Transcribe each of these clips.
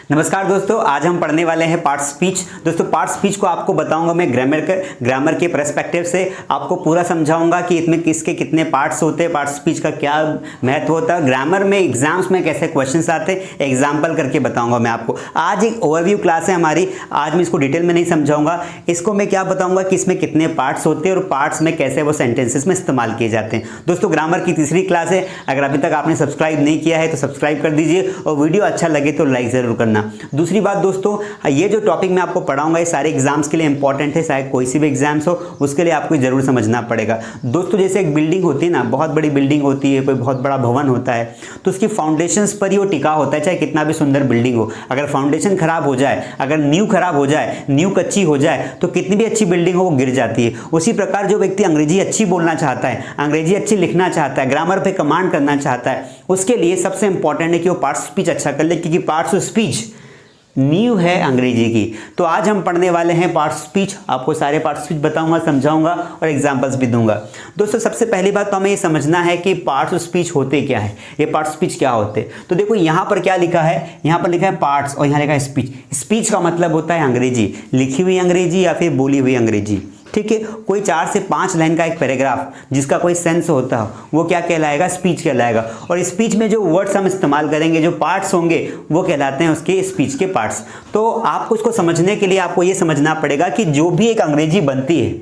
नमस्कार दोस्तों, आज हम पढ़ने वाले हैं पार्ट स्पीच। दोस्तों पार्ट स्पीच को आपको बताऊंगा मैं ग्रामर के पर्सपेक्टिव से आपको पूरा समझाऊंगा कि इसमें किसके कितने पार्ट्स होते हैं, पार्ट स्पीच का क्या महत्व होता है, ग्रामर में एग्जाम्स में कैसे क्वेश्चंस आते हैं, एग्जाम्पल करके बताऊंगा मैं आपको। आज एक ओवरव्यू क्लास है हमारी, आज मैं इसको डिटेल में नहीं समझाऊंगा। इसको मैं क्या बताऊंगा कि इसमें कितने पार्ट्स होते हैं और पार्ट्स में कैसे वो सेंटेंसेस में इस्तेमाल किए जाते हैं। दोस्तों ग्रामर की तीसरी क्लास है, अगर अभी तक आपने सब्सक्राइब नहीं किया है तो सब्सक्राइब कर दीजिए और वीडियो अच्छा लगे तो लाइक जरूर करना। दूसरी बात दोस्तों, ये जो टॉपिक मैं आपको पढ़ाऊंगा ये सारे एग्जाम्स के लिए इंपॉर्टेंट है, चाहे कोई सी भी एग्जाम्स हो उसके लिए आपको जरूर समझना पड़ेगा। दोस्तों जैसे एक बिल्डिंग होती है ना, बहुत बड़ी बिल्डिंग होती है, कोई बहुत बड़ा भवन होता है, तो उसकी फाउंडेशंस पर ही वो टिका होता है, चाहे कितना भी सुंदर बिल्डिंग हो। अगर फाउंडेशन खराब हो जाए, अगर नींव खराब हो जाए, नींव कच्ची हो जाए तो कितनी भी अच्छी बिल्डिंग हो वो गिर जाती है। उसी प्रकार जो व्यक्ति अंग्रेजी अच्छी बोलना चाहता है, अंग्रेजी अच्छी लिखना चाहता है, ग्रामर पे कमांड करना चाहता है, उसके लिए सबसे इंपॉर्टेंट है कि वो पार्ट स्पीच अच्छा कर ले, क्योंकि पार्ट्स ऑफ स्पीच नींव है अंग्रेजी की। तो आज हम पढ़ने वाले हैं पार्ट स्पीच, आपको सारे पार्ट स्पीच बताऊंगा, समझाऊंगा और एग्जांपल्स भी दूंगा। दोस्तों सबसे पहली बात तो हमें ये समझना है कि पार्ट्स ऑफ स्पीच होते क्या है, ये पार्ट स्पीच क्या होते हैं। तो देखो यहाँ पर क्या लिखा है, यहाँ पर लिखा है पार्ट्स और यहाँ लिखा है स्पीच। स्पीच का मतलब होता है अंग्रेजी, लिखी हुई अंग्रेजी या फिर बोली हुई अंग्रेजी। ठीक है, कोई 4 से 5 लाइन का एक पैराग्राफ जिसका कोई सेंस होता हो वो क्या कहलाएगा, स्पीच कहलाएगा। और स्पीच में जो वर्ड्स हम इस्तेमाल करेंगे, जो पार्ट्स होंगे वो कहलाते हैं उसके स्पीच के पार्ट्स। तो आपको इसको समझने के लिए आपको ये समझना पड़ेगा कि जो भी एक अंग्रेजी बनती है,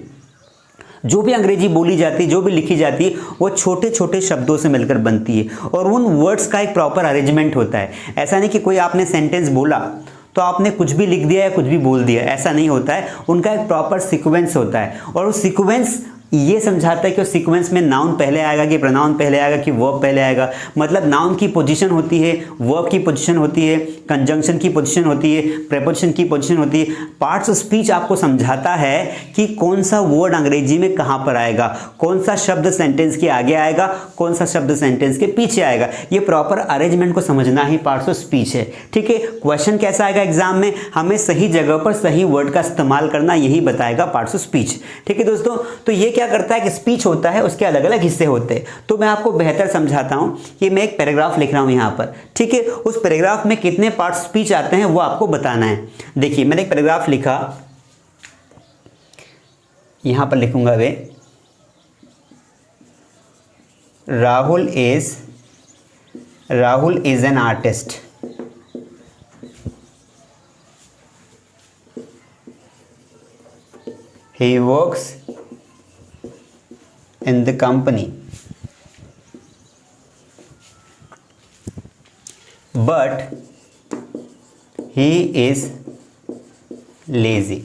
जो भी अंग्रेजी बोली जाती है, जो भी लिखी जाती है, वो छोटे छोटे शब्दों से मिलकर बनती है और उन वर्ड्स का एक प्रॉपर अरेंजमेंट होता है। ऐसा नहीं कि कोई आपने सेंटेंस बोला तो आपने कुछ भी लिख दिया या कुछ भी बोल दिया, ऐसा नहीं होता है। उनका एक प्रॉपर सीक्वेंस होता है और वो सीक्वेंस ये समझाता है कि उस सीक्वेंस में नाउन पहले आएगा कि प्रोनाउन पहले आएगा कि वर्ब पहले आएगा। मतलब नाउन की पोजीशन होती है, वर्ब की पोजीशन होती है, कंजंक्शन की पोजीशन होती है, प्रीपोजिशन की पोजीशन होती है। पार्ट्स ऑफ स्पीच आपको समझाता है कि कौन सा वर्ड अंग्रेजी में कहाँ पर आएगा, कौन सा शब्द सेंटेंस के आगे आएगा, कौन सा शब्द सेंटेंस के पीछे आएगा। ये प्रॉपर अरेंजमेंट को समझना ही पार्ट्स ऑफ स्पीच है। ठीक है, क्वेश्चन कैसा आएगा एग्जाम में, हमें सही जगह पर सही वर्ड का इस्तेमाल करना, यही बताएगा पार्ट्स ऑफ स्पीच। ठीक है दोस्तों, तो ये क्या करता है कि स्पीच होता है, उसके अलग अलग हिस्से होते हैं। तो मैं आपको बेहतर समझाता हूं कि मैं एक पैराग्राफ लिख रहा हूं यहां पर। ठीक है, उस पैराग्राफ में कितने पार्ट स्पीच आते हैं वो आपको बताना है। देखिए मैंने एक पैराग्राफ लिखा, यहां पर लिखूंगा वे Rahul is an artist. He works in the company, but he is lazy.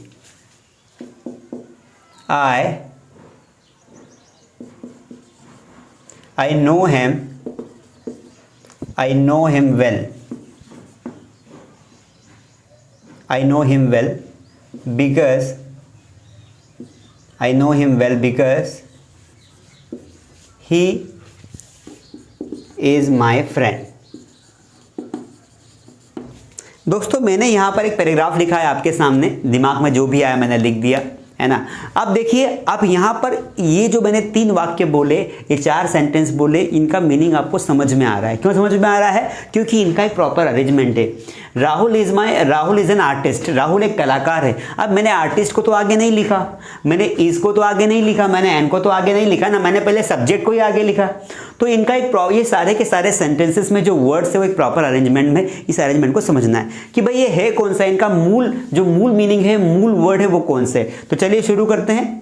I know him well. Because he is my friend. दोस्तों मैंने यहां पर एक पैराग्राफ लिखा है आपके सामने, दिमाग में जो भी आया मैंने लिख दिया, है ना। अब देखिए, अब यहाँ पर ये जो मैंने 3 वाक्य बोले, ये 4 सेंटेंस बोले, इनका मीनिंग आपको समझ में आ रहा है। क्यों समझ में आ रहा है? क्योंकि इनका एक प्रॉपर अरेंजमेंट है। Rahul is an artist, Rahul एक कलाकार है। अब मैंने आर्टिस्ट को तो आगे नहीं लिखा, मैंने इज को तो आगे नहीं लिखा, मैंने एन को तो आगे नहीं लिखा ना, मैंने पहले सब्जेक्ट को ही आगे लिखा। तो इनका एक ये सारे के सारे सेंटेंसेस में जो वर्ड्स है वो एक प्रॉपर अरेंजमेंट में, इस अरेंजमेंट को समझना है कि भाई ये है कौन सा, इनका मूल मीनिंग है, मूल वर्ड है वो कौन से। तो चलिए शुरू करते हैं।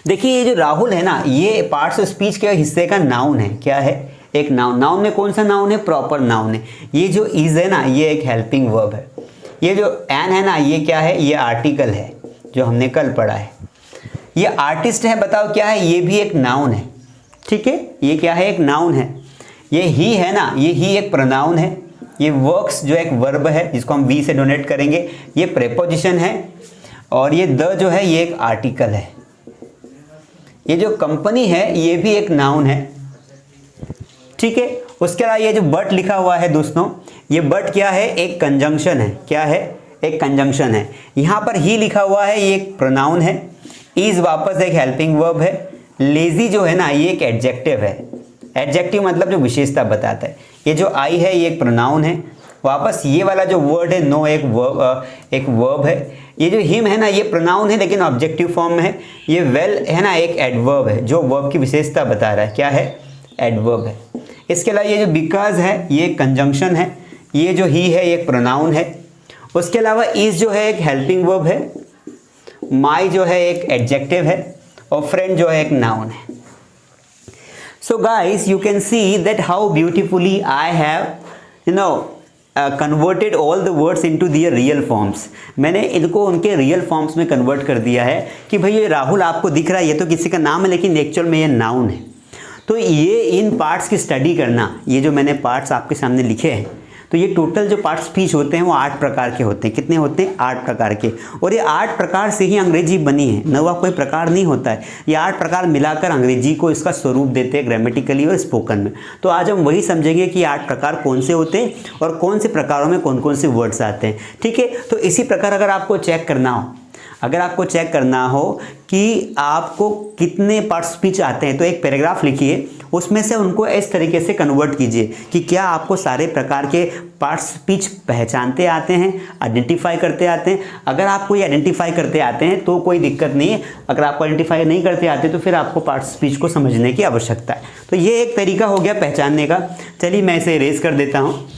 देखिए ये जो राहुल है ना, ये पार्ट्स ऑफ स्पीच के हिस्से का नाउन है। क्या है? एक नाउन। नाउन में कौन सा नाउन है? प्रॉपर नाउन है। ये जो इज है ना, ये एक हेल्पिंग वर्ब है। ये जो एन है ना, ये क्या है? ये आर्टिकल है जो हमने कल पढ़ा है। ये आर्टिस्ट है, बताओ क्या है? ये भी एक नाउन है। ठीक है, ये क्या है? एक नाउन है। ये ही है ना, ये ही एक प्रोनाउन है। ये वर्क्स जो एक वर्ब है जिसको हम वी से डोनेट करेंगे, ये प्रीपोजिशन है। और ये द जो है ये एक आर्टिकल है। ये जो कंपनी है ये भी एक नाउन है। ठीक है, उसके अलावा ये जो बट लिखा हुआ है दोस्तों, ये बट क्या है? एक कंजंक्शन है। क्या है? एक कंजंक्शन है। यहाँ पर ही लिखा हुआ है, ये एक प्रोनाउन है। इज वापस एक हेल्पिंग वर्ब है। लेजी जो है ना, ये एक एडजेक्टिव है। एडजेक्टिव मतलब जो विशेषता बताता है। ये जो आई है ये एक प्रोनाउन है। वापस ये वाला जो वर्ड है नो एक वर्ब है। ये जो हिम है ना ये प्रोनाउन है लेकिन ऑब्जेक्टिव फॉर्म में है। ये वेल है ना एक एडवर्ब है जो वर्ब की विशेषता बता रहा है। क्या है? एडवर्ब है। इसके अलावा ये जो बिकॉज है ये कंजंक्शन है। ये जो ही है ये एक प्रोनाउन है। उसके अलावा इज जो है एक हेल्पिंग वर्ब है। माई जो है एक एडजेक्टिव है और फ्रेंड जो है एक नाउन है। So guys, you can see that how beautifully I have converted all the words into their real forms। मैंने इनको उनके रियल फॉर्म्स में कन्वर्ट कर दिया है कि भाई ये राहुल आपको दिख रहा है ये तो किसी का नाम है लेकिन एक्चुअल में ये नाउन है। तो ये इन पार्ट्स की स्टडी करना, ये जो मैंने पार्ट्स आपके सामने लिखे हैं, तो ये टोटल जो पार्ट स्पीच होते हैं वो 8 प्रकार के होते हैं। कितने होते हैं? 8 प्रकार के। और ये 8 प्रकार से ही अंग्रेजी बनी है, नवा कोई प्रकार नहीं होता है। ये 8 प्रकार मिलाकर अंग्रेजी को इसका स्वरूप देते हैं ग्रामेटिकली और स्पोकन में। तो आज हम वही समझेंगे कि 8 प्रकार कौन से होते हैं और कौन से प्रकारों में कौन कौन से वर्ड्स आते हैं। ठीक है, तो इसी प्रकार अगर आपको चेक करना हो कि आपको कितने पार्ट स्पीच आते हैं तो एक पैराग्राफ लिखिए, उसमें से उनको इस तरीके से कन्वर्ट कीजिए कि क्या आपको सारे प्रकार के पार्ट स्पीच पहचानते आते हैं, आइडेंटिफाई करते आते हैं। अगर आपको ये आइडेंटिफाई करते आते हैं तो कोई दिक्कत नहीं है। अगर आपको आइडेंटिफाई नहीं करते आते तो फिर आपको पार्ट स्पीच को समझने की आवश्यकता है। तो ये एक तरीका हो गया पहचानने का। चलिए मैं इसे इरेज कर देता हूँ।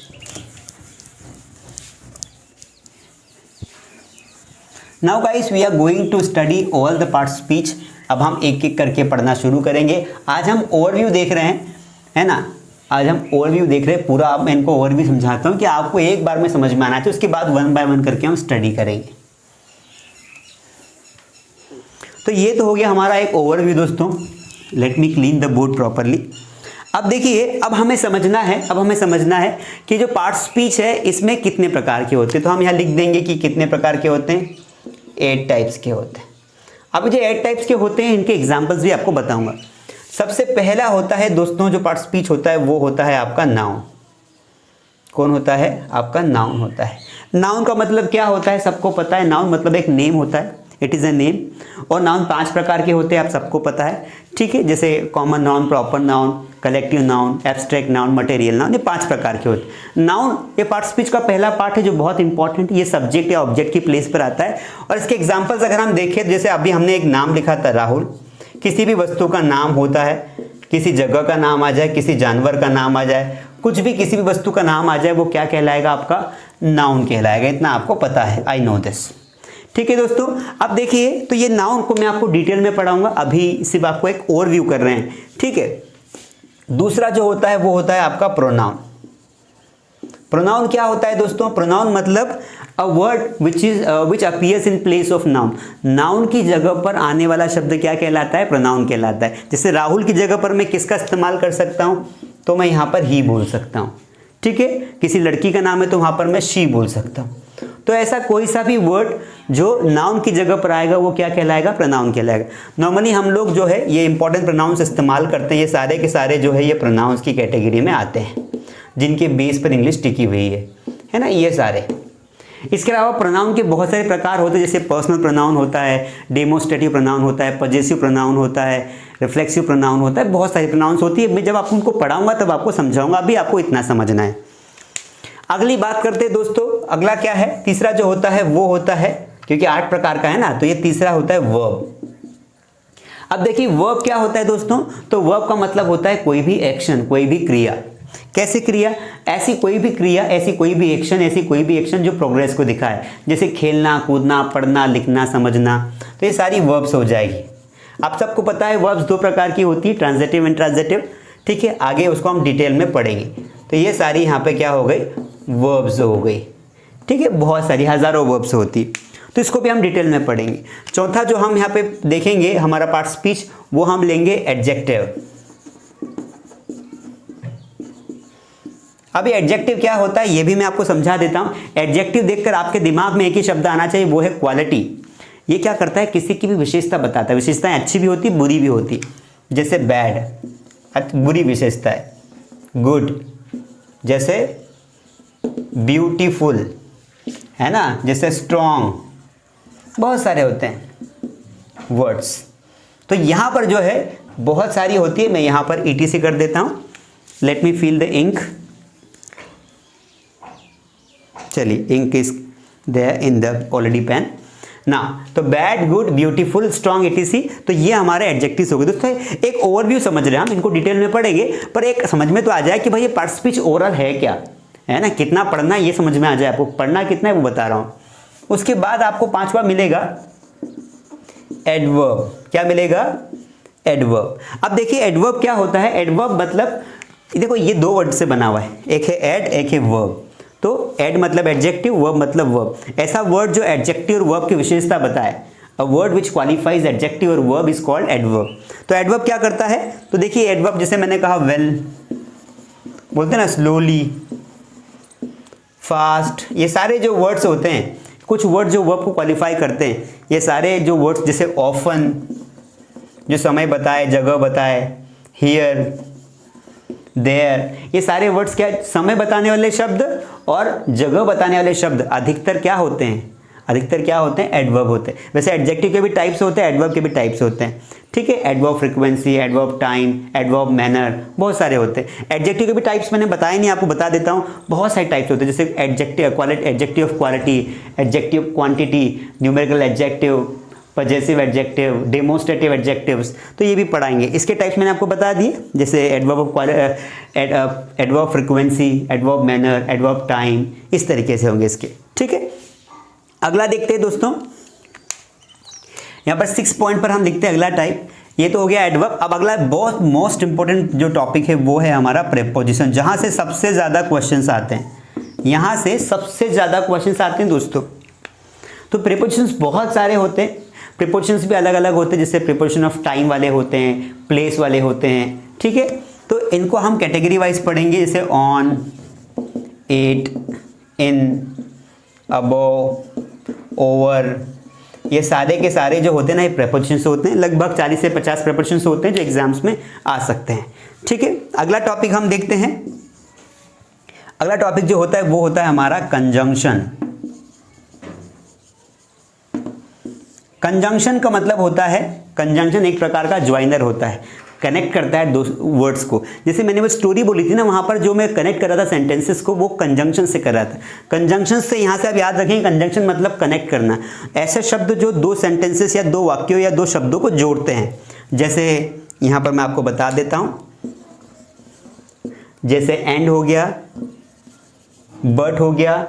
Now guys we are going to study all the part speech. अब हम एक एक करके पढ़ना शुरू करेंगे। आज हम ओवरव्यू देख रहे हैं, है ना। आज हम ओवरव्यू देख रहे हैं पूरा। अब मैं इनको ओवरव्यू समझाता हूँ कि आपको एक बार में समझ में आना चाहिए, उसके बाद 1 बाय 1 करके हम स्टडी करेंगे। तो ये तो हो गया हमारा एक ओवरव्यू दोस्तों। Let me clean the board properly. अब देखिए, अब हमें समझना है कि जो पार्ट स्पीच है इसमें कितने प्रकार के होते हैं। तो हम यहाँ लिख देंगे कि कितने प्रकार के होते हैं। 8 टाइप्स के होते हैं। अब जो 8 टाइप्स के होते हैं इनके एग्जाम्पल्स भी आपको बताऊंगा। सबसे पहला होता है दोस्तों जो पार्ट स्पीच होता है वो होता है आपका नाउन। कौन होता है? आपका नाउन होता है। नाउन का मतलब क्या होता है सबको पता है। नाउन मतलब एक नेम होता है, इट इज़ अ नेम। और नाउन 5 प्रकार के होते हैं, आप सबको पता है। ठीक है, जैसे common noun, proper noun, collective noun, abstract noun, material noun, ये 5 प्रकार के होते हैं। नाउन ये पार्ट स्पीच का पहला पार्ट है जो बहुत इंपॉर्टेंट, ये सब्जेक्ट या ऑब्जेक्ट की प्लेस पर आता है। और इसके एग्जाम्पल्स अगर हम देखें, जैसे अभी हमने एक नाम लिखा था राहुल, किसी भी वस्तु का नाम होता है, किसी जगह का नाम आ जाए, किसी जानवर का नाम आ जाए, कुछ भी किसी भी वस्तु का नाम आ जाए, वो क्या कहलाएगा? आपका नाउन कहलाएगा। इतना आपको पता है, आई नो दिस। ठीक है दोस्तों, अब देखिए, तो ये नाउन को मैं आपको डिटेल में पढ़ाऊंगा, अभी सिर्फ आपको एक ओवरव्यू कर रहे हैं। ठीक है, दूसरा जो होता है वो होता है आपका प्रोनाउन। प्रोनाउन क्या होता है दोस्तों? प्रोनाउन मतलब a word which appears in place of noun. Noun की जगह पर आने वाला शब्द क्या कहलाता है? प्रोनाउन कहलाता है। जैसे राहुल की जगह पर मैं किसका इस्तेमाल कर सकता हूं? तो मैं यहां पर ही बोल सकता हूं। ठीक है, किसी लड़की का नाम है तो वहां पर मैं शी बोल सकता हूं। तो ऐसा कोई सा भी वर्ड जो नाउन की जगह पर आएगा वो क्या कहलाएगा? प्रोनाउन कहलाएगा। नॉर्मली हम लोग जो है ये इंपॉर्टेंट प्रोनाउंस इस्तेमाल करते हैं। ये सारे के सारे जो है ये प्रोनाउंस की कैटेगरी में आते हैं, जिनके बेस पर इंग्लिश टिकी हुई है ना, ये सारे। इसके अलावा प्रोनाउन के बहुत सारे प्रकार होते हैं, जैसे पर्सनल प्रोनाउन होता है, डेमोस्ट्रेटिव प्रोनाउन होता है, पजेसिव प्रोनाउन होता है, रिफ्लेक्सिव प्रोनाउन होता है, बहुत सारी प्रोनाउंस होती है। मैं जब आपको उनको पढ़ाऊंगा तब आपको समझाऊंगा, अभी आपको इतना समझना है। अगली बात करते हैं दोस्तों, अगला क्या है? तीसरा जो होता है वो होता है, क्योंकि 8 प्रकार का है ना, तो ये तीसरा होता है वर्ब। अब देखिए वर्ब क्या होता है दोस्तों? तो वर्ब का मतलब होता है कोई भी एक्शन, कोई भी क्रिया। कैसे क्रिया? ऐसी कोई भी क्रिया, ऐसी कोई भी एक्शन जो प्रोग्रेस को दिखाए, जैसे खेलना, कूदना, पढ़ना, लिखना, समझना, तो ये सारी वर्ब्स हो जाएगी। आप सबको पता है वर्ब्स 2 प्रकार की होती है, ट्रांजिटिव, इंट्रांजिटिव। ठीक है, आगे उसको हम डिटेल में पढ़ेंगे। तो ये सारी यहाँ पे क्या हो गई? वर्ब्स हो गई। ठीक है, बहुत सारी हज़ारों वर्ब्स होती, तो इसको भी हम डिटेल में पढ़ेंगे। चौथा जो हम यहाँ पे देखेंगे हमारा पार्ट स्पीच, वो हम लेंगे एडजेक्टिव। अभी एडजेक्टिव क्या होता है ये भी मैं आपको समझा देता हूँ। एडजेक्टिव देखकर आपके दिमाग में एक ही शब्द आना चाहिए, वो है क्वालिटी। ये क्या करता है? किसी की भी विशेषता बताता है। विशेषताएं अच्छी भी होती, बुरी भी होती। जैसे बैड, बुरी विशेषता है। गुड, जैसे ब्यूटीफुल, है ना, जैसे स्ट्रॉन्ग, बहुत सारे होते हैं वर्ड्स। तो यहाँ पर जो है बहुत सारी होती है। मैं यहाँ पर ETC कर देता हूँ। Let me feel the ink. चलिए, ink is there in the already pen ना। तो bad, good, beautiful, strong, etc, तो ये हमारे एडजेक्टिव्स हो गए। दोस्तों एक ओवरव्यू समझ रहे हैं हम, इनको डिटेल में पढ़ेंगे, पर एक समझ में तो आ जाए कि भाई ये पार्ट स्पीच ओरल है क्या, है ना, कितना पढ़ना ये समझ में आ जाए, आपको पढ़ना कितना है वो बता रहा हूँ। उसके बाद आपको पांचवा मिलेगा एडवर्ब। क्या मिलेगा? एडवर्ब। अब देखिए एडवर्ब क्या होता है। एडवर्ब मतलब देखो ये दो वर्ड से बना हुआ है, एक है एड, एक है वर्ब। तो एड मतलब एडजेक्टिव, वर्ब मतलब वर्ब। ऐसा वर्ड जो एडजेक्टिव और वर्ब की विशेषता बताए, a word which qualifies adjective और वर्ब इज कॉल्ड एडवर्ब। तो एडवर्ब क्या करता है? तो देखिए एडवर्ब जैसे मैंने कहा वेल, बोलते हैं ना स्लोली, फास्ट, ये सारे जो वर्ड्स होते हैं, कुछ वर्ड जो वर्ब को क्वालिफाई करते हैं, ये सारे जो वर्ड्स जैसे ऑफन जो समय बताए, जगह बताए, हियर, देयर, ये सारे वर्ड्स क्या, समय बताने वाले शब्द और जगह बताने वाले शब्द अधिकतर क्या होते हैं? अधिकतर क्या होते हैं? एडवर्ब होते हैं। वैसे एडजेक्टिव के भी टाइप्स होते हैं, एडवर्ब के भी टाइप्स होते हैं, ठीक है। Adverb frequency, adverb time, adverb manner, बहुत सारे होते हैं। एडजेक्टिव के भी टाइप्स मैंने बताए नहीं, आपको बता देता हूँ, बहुत सारे टाइप्स होते हैं, जैसे adjective quality, adjective of quality, adjective quantity, numerical adjective, possessive adjective, demonstrative adjectives, तो ये भी पढ़ाएंगे। इसके टाइप्स मैंने आपको बता दिए, जैसे adverb frequency, adverb manner, adverb time, इस तरीके से होंगे इसके, ठीक है। अगला देखते हैं दोस्तों, यहाँ पर 6 पॉइंट पर हम लिखते हैं अगला टाइप। ये तो हो गया एडवर्ब। अब अगला बहुत मोस्ट इंपॉर्टेंट जो टॉपिक है वो है हमारा प्रीपोजिशन, जहाँ से सबसे ज़्यादा क्वेश्चंस आते हैं, यहाँ से सबसे ज़्यादा क्वेश्चंस आते हैं दोस्तों। तो प्रीपोजिशंस बहुत सारे होते हैं, प्रीपोजिशंस भी अलग अलग होते हैं, जैसे प्रीपोजिशन ऑफ टाइम वाले होते हैं, प्लेस वाले होते हैं, ठीक है। तो इनको हम कैटेगरी वाइज पढ़ेंगे, जैसे on, at, in, above, over, ये सारे के सारे जो होते हैं ना, ये प्रीपोजिशंस होते हैं। लगभग 40 से 50 प्रीपोजिशंस होते हैं जो एग्जाम्स में आ सकते हैं, ठीक है। अगला टॉपिक हम देखते हैं। अगला टॉपिक जो होता है वो होता है हमारा कंजंक्शन। कंजंक्शन का मतलब होता है, कंजंक्शन एक प्रकार का ज्वाइनर होता है, कनेक्ट करता है दो वर्ड्स को। जैसे मैंने वो स्टोरी बोली थी ना, वहाँ पर जो मैं कनेक्ट कर रहा था सेंटेंसेस को, वो कंजंक्शन से कर रहा था। कंजंक्शन से यहाँ से आप याद रखेंगे, कंजंक्शन मतलब कनेक्ट करना। ऐसे शब्द जो दो सेंटेंसेस या दो वाक्यों या दो शब्दों को जोड़ते हैं। जैसे यहाँ पर मैं आपको बता देता हूँ, जैसे एंड हो गया, बट हो गया,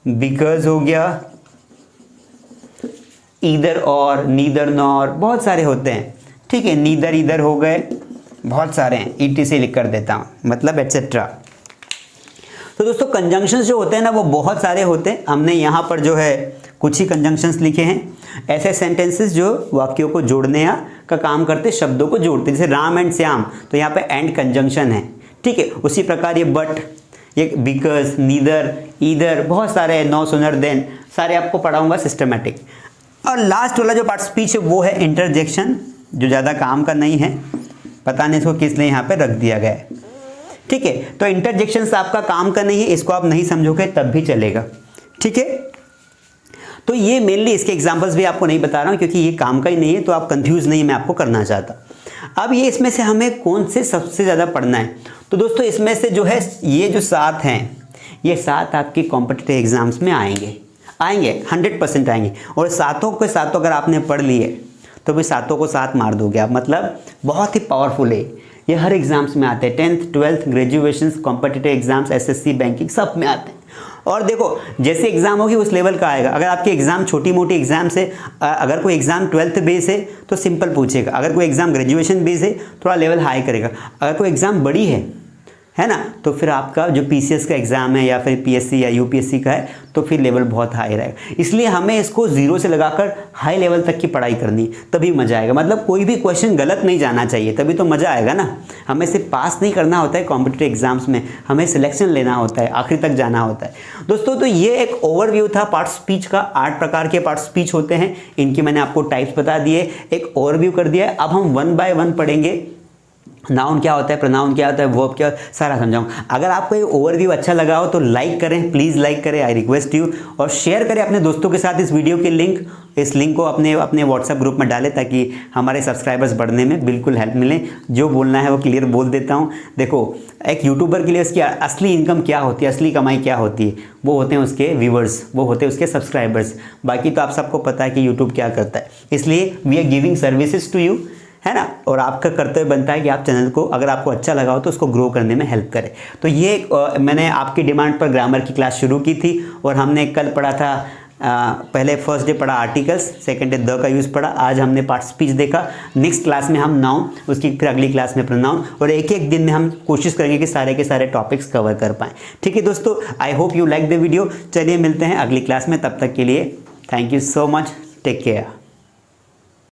बिकॉज हो गया, ईदर और, नीदर नॉर, बहुत सारे होते हैं, ठीक है। नीदर इधर हो गए, बहुत सारे हैं, ईटी से लिख कर देता हूँ, मतलब एटसेट्रा। तो दोस्तों कंजंक्शंस जो होते हैं ना वो बहुत सारे होते हैं। हमने यहाँ पर जो है कुछ ही कंजंक्शंस लिखे हैं, ऐसे सेंटेंसेस जो वाक्यों को जोड़ने का काम करते, शब्दों को जोड़ते, जैसे राम एंड श्याम, तो यहाँ पे एंड कंजंक्शन है, ठीक है। उसी प्रकार ये बट, ये बिकॉज, नीदर, ईदर, बहुत सारे, नो, सुनर, देन, सारे आपको पढ़ाऊंगा सिस्टमेटिक। और लास्ट वाला जो पार्ट स्पीच है वो है इंटरजेक्शन, जो ज़्यादा काम का नहीं है, पता नहीं इसको किस लिए यहाँ पे रख दिया गया है, ठीक है। तो इंटरजेक्शन आपका काम का नहीं है, इसको आप नहीं समझोगे तब भी चलेगा, ठीक है। तो ये मेनली इसके एग्जांपल्स भी आपको नहीं बता रहा हूँ क्योंकि ये काम का ही नहीं है, तो आप कंफ्यूज नहीं, मैं आपको करना चाहता। अब ये इसमें से हमें कौन से सबसे ज़्यादा पढ़ना है? तो दोस्तों इसमें से जो है ये जो 7 हैं, ये 7 आपके कॉम्पिटिटिव एग्जाम्स में आएंगे 100% आएंगे। और सातों के सातों अगर आपने पढ़ लिए तो भी सातों को 7 मार दोगे आप, मतलब बहुत ही पावरफुल है ये। हर एग्जाम्स में आते हैं, 10th 12th graduation, competitive exams, SSC, banking, सब में आते हैं। और देखो जैसे एग्जाम होगी उस लेवल का आएगा। अगर आपके एग्जाम छोटी मोटी एग्जाम से, अगर कोई एग्जाम 12th बेस है तो सिंपल पूछेगा, अगर कोई एग्जाम ग्रेजुएशन बेस है थोड़ा लेवल हाई करेगा, अगर कोई एग्जाम बड़ी है ना, तो फिर आपका जो पीसीएस का एग्ज़ाम है या फिर पीएससी या यूपीएससी का है तो फिर लेवल बहुत हाई रहेगा। इसलिए हमें इसको 0 से लगाकर हाई लेवल तक की पढ़ाई करनी, तभी मज़ा आएगा। मतलब कोई भी क्वेश्चन गलत नहीं जाना चाहिए, तभी तो मज़ा आएगा ना। हमें सिर्फ पास नहीं करना होता है कॉम्पिटिटिव एग्जाम्स में, हमें सिलेक्शन लेना होता है, आखिरी तक जाना होता है दोस्तों। तो ये एक ओवरव्यू था पार्ट स्पीच का। 8 प्रकार के पार्ट स्पीच होते हैं, इनकी मैंने आपको टाइप्स बता दिए, एक ओवरव्यू कर दिया है। अब हम 1 by 1 पढ़ेंगे नाउन क्या होता है, प्रोनाउन क्या होता है, वर्ब क्या, सारा समझाऊंगा। अगर आपको ये ओवरव्यू अच्छा लगा हो तो लाइक करें, प्लीज़ लाइक करें, आई रिक्वेस्ट यू, और शेयर करें अपने दोस्तों के साथ इस वीडियो के लिंक, इस लिंक को अपने व्हाट्सएप ग्रुप में डालें ताकि हमारे सब्सक्राइबर्स बढ़ने में बिल्कुल हेल्प मिले। जो बोलना है वो क्लियर बोल देता हूँ। देखो, एक यूट्यूबर के लिए उसकी असली इनकम क्या होती है, असली कमाई क्या होती है, वो होते हैं उसके व्यूवर्स, वो होते हैं उसके सब्सक्राइबर्स। बाकी तो आप सबको पता है कि यूट्यूब क्या करता है, इसलिए we are giving services to you, है ना। और आपका कर्तव्य बनता है कि आप चैनल को, अगर आपको अच्छा लगा हो तो उसको ग्रो करने में हेल्प करें। तो ये मैंने आपकी डिमांड पर ग्रामर की क्लास शुरू की थी, और हमने कल पढ़ा था, पहले फर्स्ट डे पढ़ा आर्टिकल्स, सेकंड डे द का यूज़ पढ़ा, आज हमने पार्ट स्पीच देखा। नेक्स्ट क्लास में हम नाउन, उसकी फिर अगली क्लास में प्रोनाउन, और एक एक दिन में हम कोशिश करेंगे कि सारे के सारे टॉपिक्स कवर कर पाएँ। ठीक है दोस्तों, I hope you like the video. चलिए मिलते हैं अगली क्लास में, तब तक के लिए thank you so much, take care.